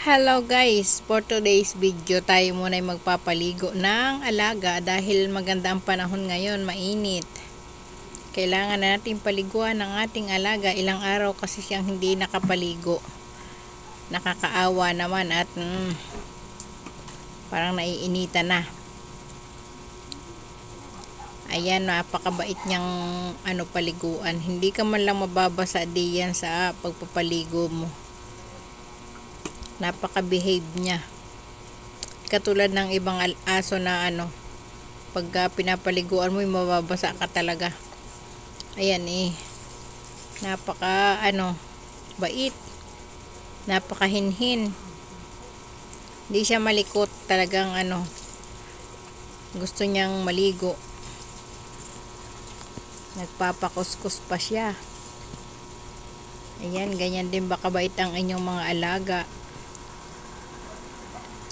Hello guys, for today's video tayo muna ay magpapaligo ng alaga dahil maganda ang panahon ngayon, mainit. Kailangan na natin paliguan ng ating alaga, ilang araw kasi siyang hindi nakapaligo. Nakakaawa naman at parang naiinitan na. Ayan, napakabait niyang paliguan. Hindi ka man lang mababasa diyan sa pagpapaligo mo. Napaka-behave niya. Katulad ng ibang aso na pagka pinapaliguan mo, mababasa ka talaga. Ayan napaka bait. Napakahinhin. Hindi siya malikot, talagang gusto niyang maligo. Nagpapakuskus pa siya. Ayan, ganyan din ba kabait ang inyong mga alaga?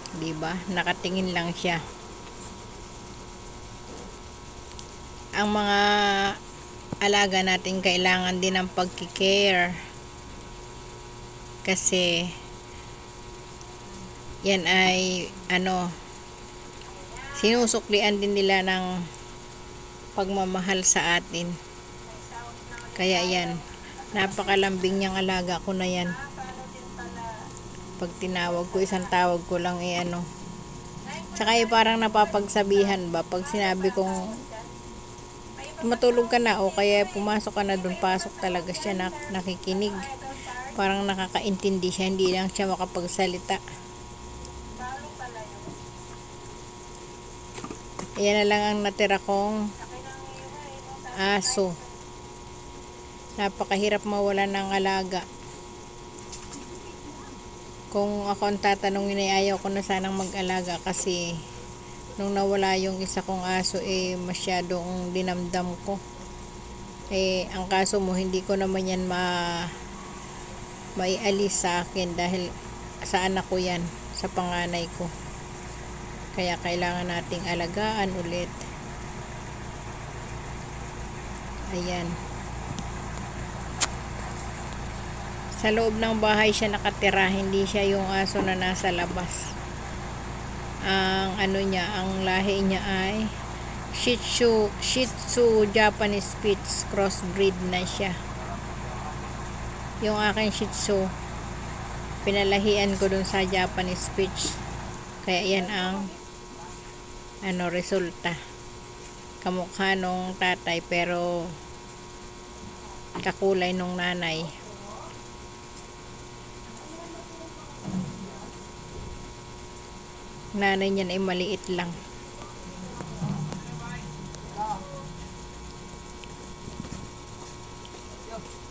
Diba? Nakatingin lang siya. Ang mga alaga natin kailangan din ng pagkikare. Kasi yan ay sinusuklian din nila ng pagmamahal sa atin. Kaya yan, napakalambing niyang alaga ko na yan. Pag tinawag ko, isang tawag ko lang tsaka parang napapagsabihan ba pag sinabi kong matulog ka na o kaya pumasok ka na dun, pasok talaga siya, nakikinig. Parang nakakaintindi siya, hindi lang siya makapagsalita. Ayan na lang ang natira kong aso. Napakahirap mawala ng alaga. Kung ako ang tatanungin ay ayaw ko na sanang mag-alaga kasi nung nawala yung isa kong aso masyadong dinamdam ko. Ang kaso mo, hindi ko naman yan maialis sa akin dahil sa anak ko yan, sa panganay ko. Kaya kailangan nating alagaan ulit. Ayan. Sa loob ng bahay siya nakatira, hindi siya yung aso na nasa labas. Ang ang lahi niya ay Shih Tzu Japanese Spitz, crossbreed na siya. Yung aking Shih Tzu, pinalahian ko dun sa Japanese Spitz. Kaya yan ang resulta. Kamukha nung tatay pero kakulay nung nanay. Nanay niyan ay maliit lang.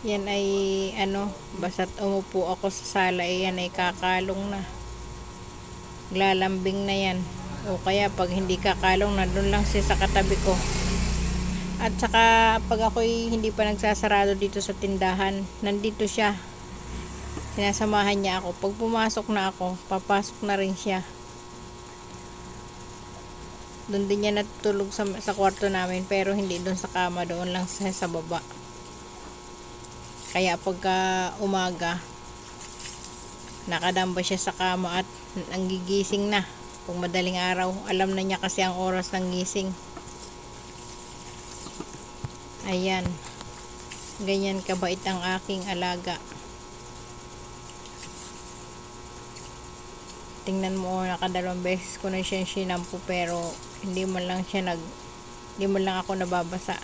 Yan ay basta't umupo ako sa sala yan ay kakalong na. Lalambing na yan. O kaya pag hindi kakalong, nandun lang siya sa katabi ko. At saka pag ako'y hindi pa nagsasarado dito sa tindahan, nandito siya. Sinasamahan niya ako. Pag pumasok na ako, papasok na rin siya. Doon din niya natutulog sa kwarto namin, pero hindi doon sa kama, doon lang sa baba. Kaya pagka umaga, nakadamba siya sa kama at nanggigising na. Pag madaling araw, alam na niya kasi ang oras ng gising. Ayan. Ganyan kabait ang aking alaga. Tingnan mo, nakadalawang beses ko na siya sinampu pero hindi man lang ako nababasa.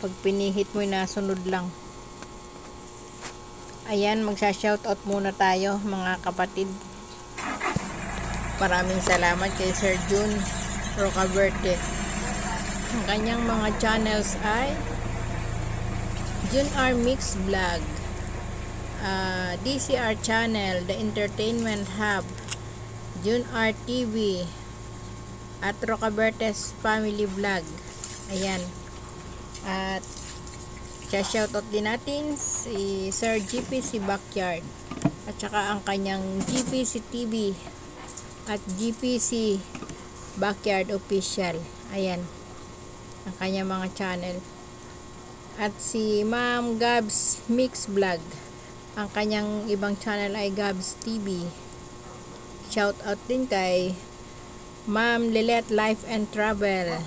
Pag pinihit mo, nasunod lang. Ayan, magsa-shoutout muna tayo mga kapatid. Maraming salamat kay Sir June Rocaverte. Ang kanyang mga channels ay June R Mix Vlog, DCR Channel, The Entertainment Hub, June R TV, at Rocaverte's Family Vlog. Ayan. At shoutout din natin si Sir GPC Backyard at saka ang kanyang GPC TV at GPC Backyard Official. Ayan ang kanyang mga channel. At si Ma'am Gabs Mix Vlog. Ang kanyang ibang channel ay Gabs TV. Shout out din kay Ma'am Lilet Life and Travel.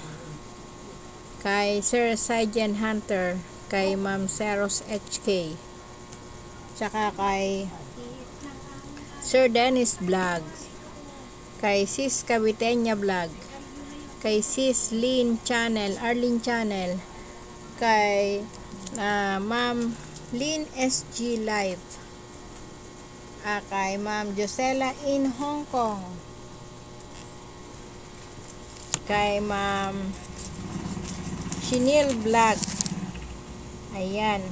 Kay Sir Sajan Hunter. Kay Ma'am Seros HK. Tsaka kay Sir Dennis Vlog. Kay Sis Caviteña Vlog. Kay Sis Lynn Channel, Arlene Channel. Kay Ma'am Lynn SG Live. Kay Ma'am Josela in Hong Kong. Kay Ma'am Chinil Vlog. Ayan.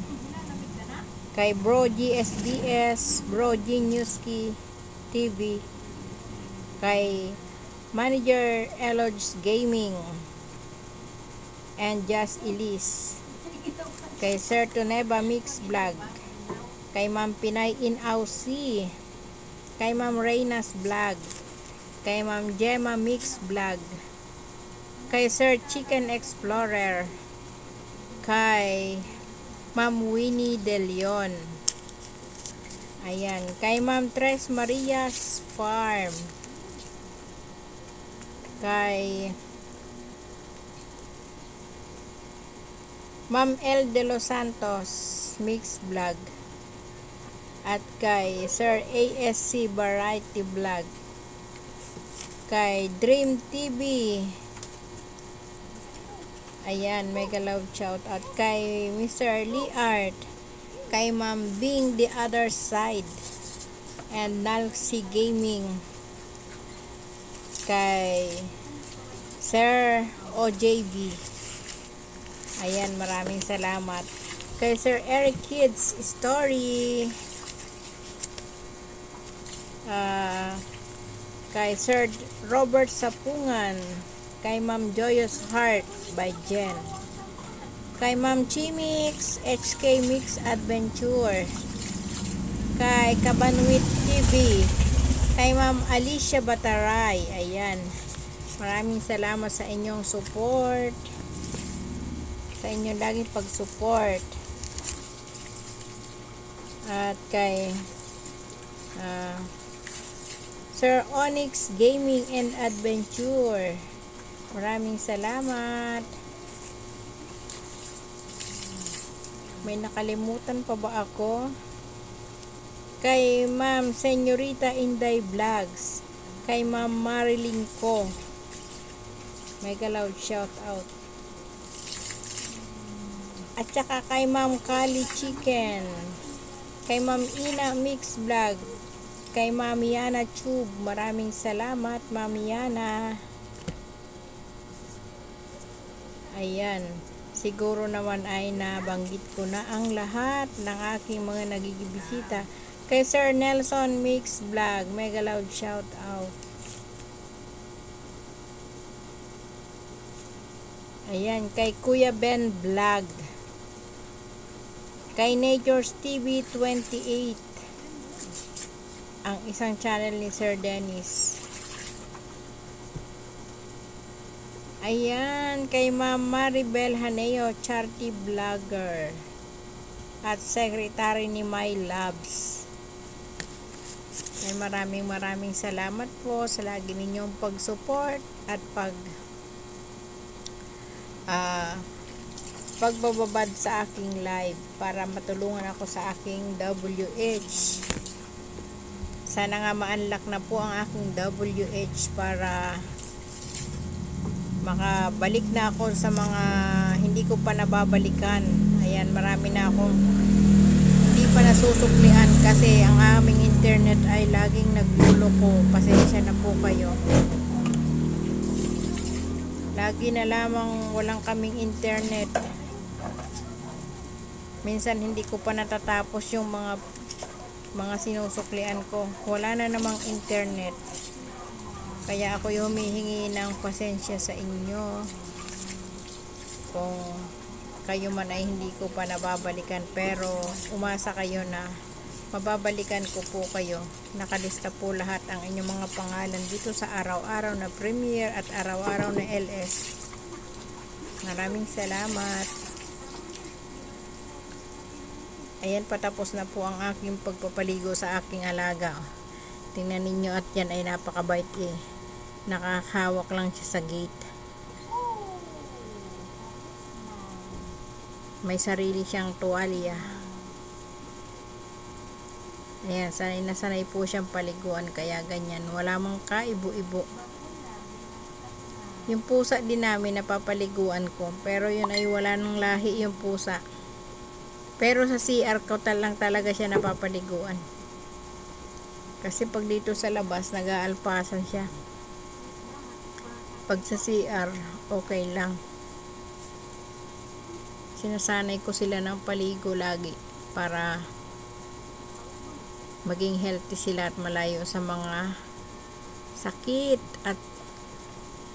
Kay Bro GSDS, Bro Geniuski TV. Kay Manager Eloge Gaming and Just Elise. Kay Sir Toneba Mix Vlog. Kay Ma'am Pinay in Aussie. Kay Ma'am Reyna's Vlog. Kay Ma'am Gemma Mix Vlog. Kay Sir Chicken Explorer. Kay Ma'am Winnie De Leon. Ayan. Kay Ma'am Tres Marias Farm. Kay Ma'am L. De Los Santos Mix Vlog. At kay Sir ASC Variety Vlog. Kay Dream TV. Ayan, mega love shout out kay Mr. Lee Art, kay Ma'am Bing The Other Side, and Nalxy Gaming, kay Sir OJB. Ayan, maraming salamat. Kay Sir Eric Kids Story. Kay Sir Robert Sapungan. Kay Ma'am Joyous Heart by Jen. Kay Ma'am Chimix HK Mix Adventure. Kay Kabanwit TV. Kay Ma'am Alicia Bataray. Ayan. Maraming salamat sa inyong support. Sa inyong laging pag-support. At kay Sir Onyx Gaming and Adventure. Maraming salamat. May nakalimutan pa ba ako? Kay Ma'am Senyorita Inday Vlogs. Kay Ma'am Marilyn Ko. Mega loud shout out. At saka kay Ma'am Kali Chicken. Kay Ma'am Ina Mix Vlog. Kay Ma'am Yana Tube. Maraming salamat, Ma'am Yana. Ayan, siguro naman ay nabanggit ko na ang lahat ng aking mga nagigibisita. Kay Sir Nelson Mix Vlog, mega loud shout out. Ayan, kay Kuya Ben Vlog. Kay Nature's TV 28. Ang isang channel ni Sir Dennis. Ayan, kay Ma'am Maribel Haneo, Charity Vlogger. At Secretary ni My Labs. Ay maraming salamat po sa lagi ninyong pag-support at pagbababad sa aking live para matulungan ako sa aking WH. Sana nga ma-unlock na po ang aking WH para makabalik na ako sa mga hindi ko pa nababalikan. Ayan, marami na akong hindi pa nasusuklian kasi ang aming internet ay laging nagluloko. Pasensya na po kayo. Lagi na lamang walang kaming internet. Minsan hindi ko pa natatapos yung mga sinusuklian ko. Wala na namang internet. Kaya ako yung humihingi ng pasensya sa inyo kung kayo man ay hindi ko pa nababalikan, pero umasa kayo na mababalikan ko po kayo. Nakalista po lahat ang inyong mga pangalan dito sa araw-araw na premiere at araw-araw na LS. Maraming salamat. Ayan, patapos na po ang aking pagpapaligo sa aking alaga. Tingnan ninyo, at yan ay napakabait eh. Nakakahawak lang siya sa gate. May sarili siyang tuwalya. Ayan, sanay na sanay po siyang paliguan, kaya ganyan. Wala mang kaibo-ibo. Yung pusa din namin napapaliguan ko, pero yun ay wala nang lahi yung pusa. Pero sa CR ko lang talaga siya napapaliguan. Kasi pag dito sa labas, nag-aalpasan siya. Pag sa CR, okay lang. Sinasanay ko sila ng paligo lagi para maging healthy sila at malayo sa mga sakit at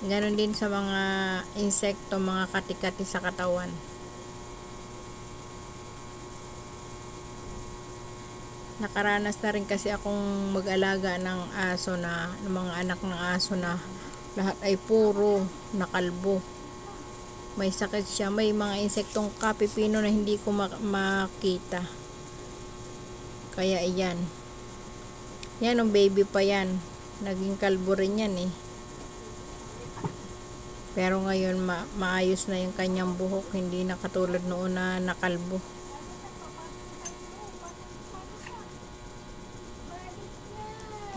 ganoon din sa mga insekto, mga kati-kati sa katawan. Nakaranas na rin kasi akong mag-alaga ng aso ng mga anak ng aso na lahat ay puro nakalbo. May sakit siya, may mga insektong kapipino na hindi ko makita. Kaya iyan. Yan, ang baby pa yan. Naging kalbo rin yan eh. Pero ngayon maayos na yung kanyang buhok, hindi na katulad noon na nakalbo.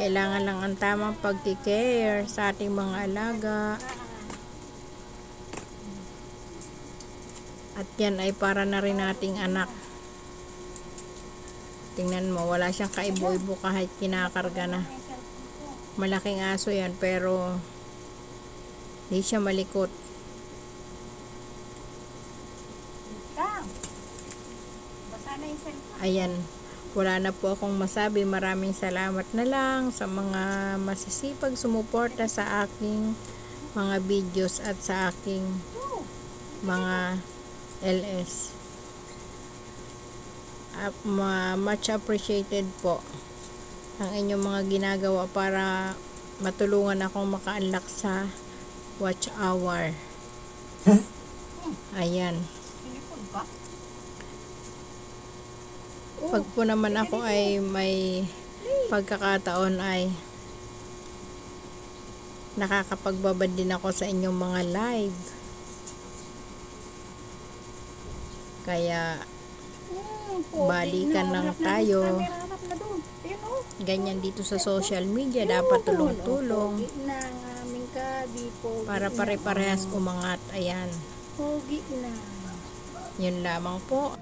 Kailangan lang ang tamang pagkikare sa ating mga alaga. At yan ay para na rin nating anak. Tingnan mo, wala siyang kaibo-ibo kahit kinakarga na. Malaking aso yan, pero hindi siya malikot. Ayan, wala na po akong masabi. Maraming salamat na lang sa mga masisipag sumuporta sa aking mga videos at sa aking mga LS. Much appreciated po ang inyong mga ginagawa para matulungan akong maka-unlock sa watch hour. Ayan. Pag po naman ako ay may pagkakataon ay nakakapagbabad din ako sa inyong mga live. Kaya balikan lang tayo. Ganyan dito sa social media, dapat tulong-tulong para pare-parehas umangat. Ayan. Yun lamang po.